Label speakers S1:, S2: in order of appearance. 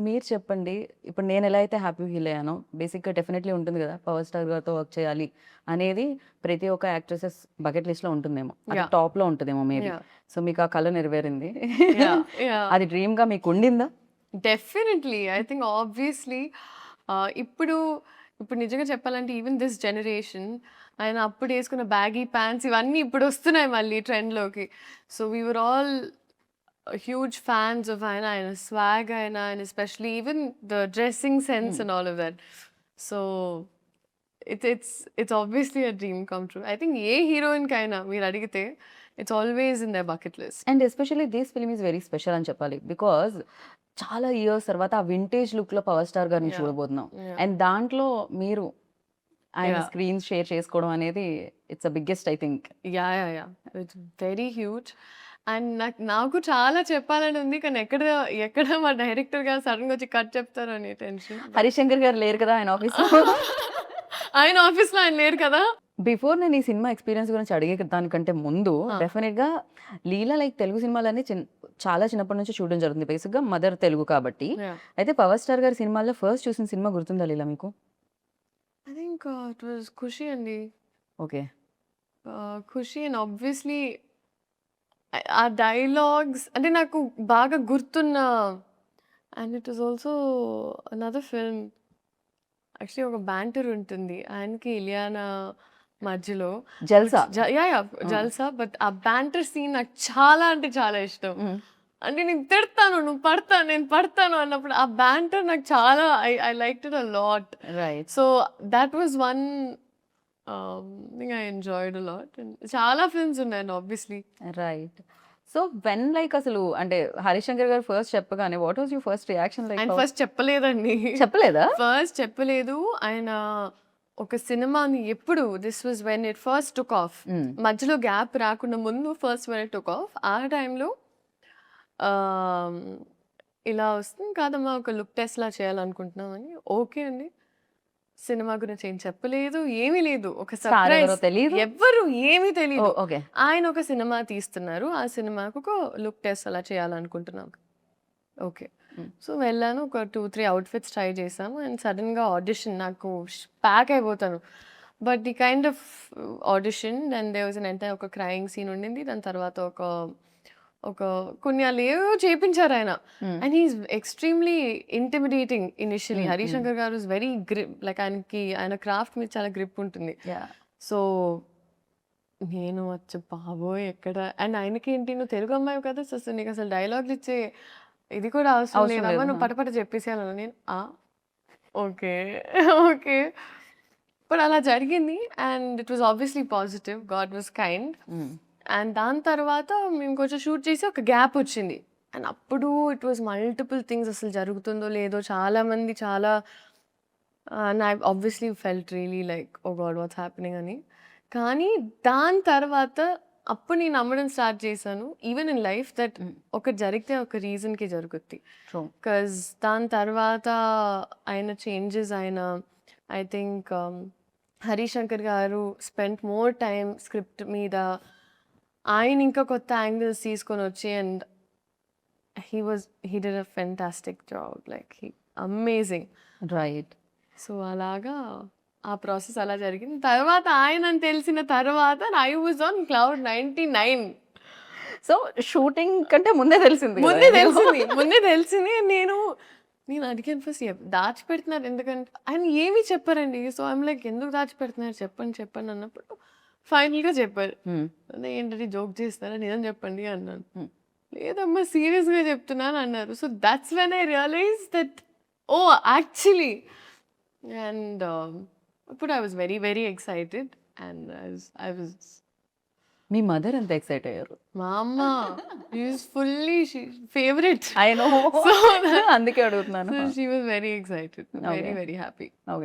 S1: మీరు చెప్పండి. ఇప్పుడు నేనెలా అయితే హ్యాపీ ఫీల్ అయ్యానో, బేసిక్‌గా డెఫినెట్‌లీ ఉంటుంది గదా! పవర్ స్టార్ గారితో వర్క్ చేయాలి అనేది ప్రతి ఒక్క యాక్ట్రెసెస్ బకెట్ లిస్ట్‌లో ఉంటుందేమో. అది
S2: యాహ్!
S1: టాప్‌లో ఉంటదేమో మేబీ.
S2: యాహ్!
S1: సో, మీకు ఆ కల నెరవేరింది.
S2: యాహ్! యాహ్!
S1: అది డ్రీమ్‌గా మీకుండిందా?
S2: డెఫినెట్‌లీ. ఐ థింక్ ఆబ్వియస్‌లీ ఇప్పుడు నిజంగా చెప్పాలంటే ఈవెన్ దిస్ జనరేషన్ ఆయన అప్పుడేసుకున్న బ్యాగీ ప్యాంట్స్ ఇవన్నీ ఇప్పుడొస్తున్నాయి మళ్ళీ ట్రెండ్‌లోకి. So, we were all huge fans of ఆయన స్వాగ్ ఆయన especially even the dressing sense
S1: hmm.
S2: And all of that. So, it's obviously a dream come true. I think ఏ హీరోయిన్‌కైనా మీరడిగితే it's always in their bucket list.
S1: And especially this film is very special అని చెప్పాలి. Because చాలా years తర్వాత ఆ vintage లుక్‌లో power star గారిని
S2: యాహ్!
S1: చూడబోతున్నాం.
S2: యాహ్!
S1: అండ్ దాంట్లో మీరు ఆయన
S2: యాహ్!
S1: స్క్రీన్ షేర్ చేసుకోవడం అనేది it's the biggest I think.
S2: Yeah! It's very huge. And నాకు చాలా చెప్పాలని ఉంది. కానీ ఎక్కడ మా డైరెక్టర్ గారు సడెన్‌గా వచ్చి కట్ చెప్తారో అని టెన్షన్.
S1: హరిశంకర్ గారు లేరు కదా ఆయన ఆఫీస్‌లో.
S2: ఆయన ఆఫీస్‌లో ఆయన లేరు కదా!
S1: బిఫోర్ నేను ఈ సినిమా ఎక్స్‌పీరియన్స్ గురించి అడిగే దానికంటే ముందు
S2: ఆ!
S1: డెఫినిట్‌గా లీలా లైక్ తెలుగు సినిమాలన్నీ చాలా చిన్నప్పటి నుంచి చూడడం జరుగుతుంది. బేసిక్‌గా మదర్ తెలుగు కాబట్టి.
S2: యాహ్!
S1: అయితే పవర్ స్టార్ గారి సినిమాల్లో ఫస్ట్ చూసిన సినిమా గుర్తుందా లీలా మీకు?
S2: ఐ థింక్ ఇట్ వాస్ 'ఖుషి' అండి.
S1: ఓకే.
S2: 'ఖుషి' అండ్ ఆబ్వియస్లీ ఆ డైలాగ్స్ అంటే నాకు బాగా గుర్తున్న and it was also another film. Actually ఒక బ్యాంటర్ ఉంటుంది. ఆయనకి ఇలియానా మధ్యలో.
S1: జల్సా.
S2: యాహ్!
S1: ఆ!
S2: జల్సా. బట్ ఆ బ్యాంటర్ సీన్ నాకు చాలా అంటే చాలా ఇష్టం.
S1: హ్మ్.
S2: అంటే నేను తిడతాను, నువ్వు పడతాను, నేను పడతాను అన్నప్పుడు ఆ బ్యాంటర్ నాకు చాలా I liked it a lot.
S1: Right.
S2: So that was one thing I enjoyed a lot. And చాలా ఫిల్మ్స్ ఉన్నాయండి obviously.
S1: Right. So, when like అసలు అంటే హరిశంకర్ గారు ఫస్ట్ చెప్పగానే what was your first reaction like?
S2: ఆయన ఫస్ట్ చెప్పలేదండి.
S1: చెప్పలేదా?
S2: ఫస్ట్ చెప్పలేదు. ఆయన ఒక సినిమాని ఎప్పుడు this was when it first took off.
S1: హ్మ్.
S2: మధ్యలో గ్యాప్ రాకుండా ముందు first when it took off. ఆ టైంలో ఆహ్, ఇలా వస్తుంది కాదమ్మా ఒక లుక్ టెస్ట్‌లా చేయాలనుకుంటున్నామని. ఓకే అండి. సినిమా గురించి ఏం చెప్పలేదు. ఏమీ లేదు. ఒక
S1: స్టార్ ఎవరో
S2: సర్ప్రైజ్.
S1: తెలీదు.
S2: ఎవ్వరు ఏమీ తెలీదు.
S1: ఓహ్! ఓకే.
S2: ఆయన ఒక సినిమా తీస్తున్నారు. ఆ సినిమాకు ఒక లుక్ టెస్ట్ అలా చేయాలనుకుంటున్నాం. ఓకే.
S1: హ్మ్.
S2: సో, వెళ్ళాను. ఒక 2, 3 అవుట్‌ఫిట్స్ ట్రై చేశాము. అండ్ సడెన్‌గా ఆడిషన్ నాకు ప్యాక్ అయిపోతాను. But the kind of audition and there was ఒక క్రైయింగ్ సీన్ ఉండింది. దాని తర్వాత ఒక ఒక కొన్ని ఆళ్ళేవో చేపించారాయన.
S1: Hmm.
S2: And he is extremely intimidating initially.
S1: Hmm. Hmm.
S2: Harishankar garu is very like ఆయన క్రాఫ్ట్ మీద చాలా గ్రిప్ ఉంటుంది.
S1: యాహ్!
S2: సో, నేను వచ్చి బాబోయ్! ఎక్కడ అండ్ ఆయనకేంటి నువ్వు తెలుగు అమ్మాయివి కదా! సో, నీకసలు డైలాగులు ఇచ్చే ఇది కూడా అవసరం
S1: అవసరం
S2: లేదమ్మా.
S1: లేదు.
S2: నువ్వు
S1: ఆ!
S2: పటపట చెప్పేసేయాలన్నా. నేను ఓకే. ఓకే. బట్ అలా జరిగింది. And it was obviously positive. God was kind.
S1: హ్మ్.
S2: అండ్ దాని తర్వాత మేము కొంచెం షూట్ చేసి ఒక గ్యాప్ వచ్చింది. అండ్ అప్పుడు ఇట్ వాస్ మల్టిపుల్ థింగ్స్ అసలు జరుగుతుందో లేదో చాలామంది చాలా and I obviously felt really like oh God! What's happening అని. కానీ దాని తర్వాత అప్పుడు నేను నమ్మడం స్టార్ట్ చేశాను. ఈవెన్ ఇన్ లైఫ్ దట్
S1: హ్మ్.
S2: ఒకటి జరిగితే ఒక రీజన్‌కి జరుగుద్ది.
S1: ట్రూ.
S2: బికాజ్ దాని తర్వాత ఆయన చేంజెస్ ఐ థింక్ హరీశంకర్ గారు స్పెంట్ మోర్ టైమ్ స్క్రిప్ట్ మీద. ఆయన ఇంకా కొత్త యాంగిల్స్ తీసుకొనొచ్చి and he did a fantastic job. Like amazing.
S1: Right.
S2: So, అలాగా ఆ ప్రాసెస్ అలా జరిగింది. తర్వాత ఆయనని తెలిసిన తర్వాత I was on cloud 99.
S1: So, shooting కంటే ముందే తెలిసింది గదా!
S2: ముందే
S1: మీకు.
S2: తెలిసింది. ముందే తెలిసింది. నేను అడిగాను ఫస్ట్ దాచిపెడుతున్నారు ఎందుకంటే ఆయన ఏమి చెప్పరండి. సో, ఐయామ్ లైక్ ఎందుకు దాచిపెడుతున్నారు చెప్పండి, చెప్పండి అన్నప్పుడు ఫైనల్‌గా చెప్పారు.
S1: హ్మ్.
S2: అదే ఏంటండి జోక్ చేస్తున్నారా? నిజం చెప్పండి అన్నాను.
S1: హ్మ్.
S2: లేదమ్మా సీరియస్‌గా చెప్తున్నాను అన్నారు. So, that's when I realize that oh! Actually and అప్పుడు I was very, very excited and I was
S1: మీ మదర్ ఎంత ఎక్సైట్ అయ్యారు?
S2: మా అమ్మ is fully favourite.
S1: I know.
S2: So,
S1: అందుకే అడుగుతున్నాను.
S2: So she was very excited.
S1: Okay.
S2: Very, very happy.
S1: Okay.